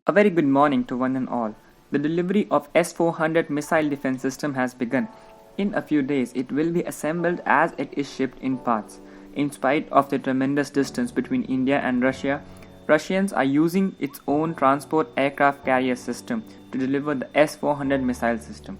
A very good morning to one and all. The delivery of S-400 missile defense system has begun. In a few days, it will be assembled as it is shipped in parts. In spite of the tremendous distance between India and Russia, Russians are using its own transport aircraft carrier system to deliver the S-400 missile system.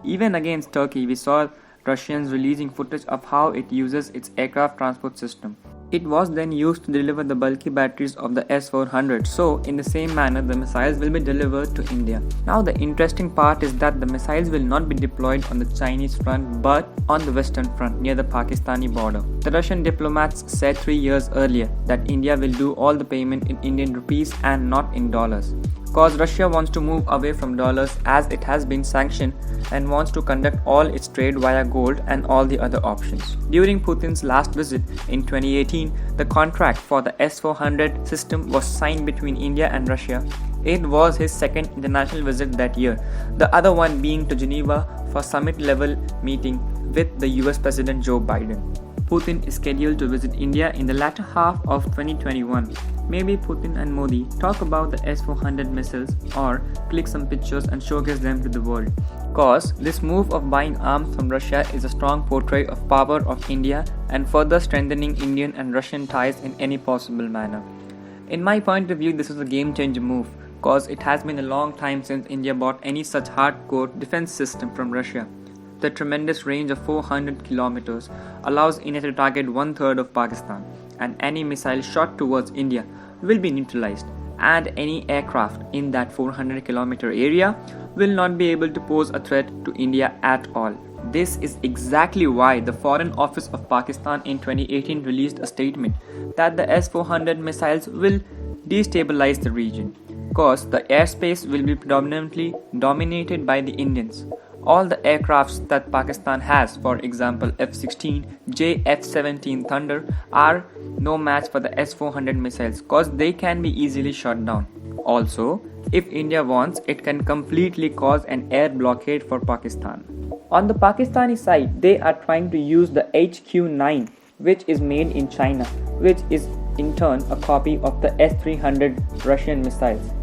Even against Turkey, we saw Russians releasing footage of how it uses its aircraft transport system. It was then used to deliver the bulky batteries of the S-400, so in the same manner the missiles will be delivered to India. Now the interesting part is that the missiles will not be deployed on the Chinese front but on the western front near the Pakistani border. The Russian diplomats said 3 years earlier that India will do all the payment in Indian rupees and not in dollars. Cause Russia wants to move away from dollars as it has been sanctioned and wants to conduct all its trade via gold and all the other options. During Putin's last visit in 2018, the contract for the S-400 system was signed between India and Russia. It was his second international visit that year, the other one being to Geneva for summit-level meeting with the US President Joe Biden. Putin is scheduled to visit India in the latter half of 2021. Maybe Putin and Modi talk about the S-400 missiles or click some pictures and showcase them to the world. Cause this move of buying arms from Russia is a strong portrait of power of India and further strengthening Indian and Russian ties in any possible manner. In my point of view, this is a game-changer move, cause it has been a long time since India bought any such hardcore defense system from Russia. The tremendous range of 400 kilometers allows India to target 1/3 of Pakistan, and any missile shot towards India will be neutralized, and any aircraft in that 400-kilometer area will not be able to pose a threat to India at all. This is exactly why the Foreign Office of Pakistan in 2018 released a statement that the S-400 missiles will destabilize the region, cause the airspace will be predominantly dominated by the Indians. All the aircrafts that Pakistan has, for example F-16J, F-17 Thunder, are no match for the S-400 missiles cause they can be easily shot down. Also, if India wants, it can completely cause an air blockade for Pakistan. On the Pakistani side, they are trying to use the HQ-9, which is made in China, which is in turn a copy of the S-300 Russian missiles.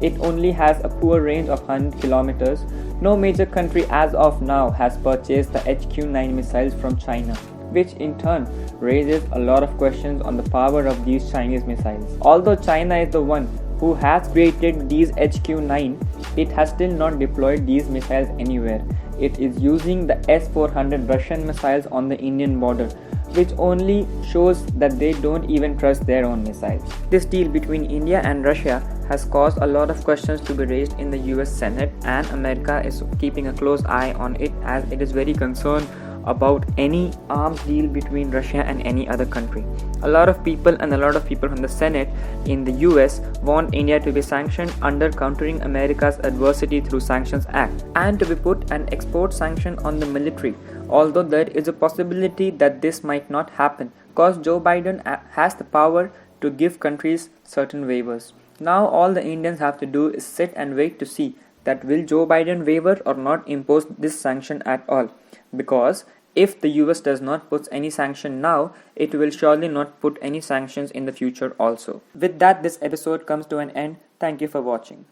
It only has a poor range of 100 kilometers. No major country as of now has purchased the HQ-9 missiles from China, which in turn raises a lot of questions on the power of these Chinese missiles. Although China is the one who has created these HQ-9, it has still not deployed these missiles anywhere. It is using the S-400 Russian missiles on the Indian border, which only shows that they don't even trust their own missiles. This deal between India and Russia has caused a lot of questions to be raised in the US Senate, and America is keeping a close eye on it as it is very concerned about any arms deal between Russia and any other country. A lot of people from the Senate in the US want India to be sanctioned under Countering America's Adversity Through Sanctions Act and to be put an export sanction on the military, although there is a possibility that this might not happen because Joe Biden has the power to give countries certain waivers. Now all the Indians have to do is sit and wait to see that will Joe Biden waiver or not impose this sanction at all, because if the US does not put any sanction now, it will surely not put any sanctions in the future also. With that, this episode comes to an end. Thank you for watching.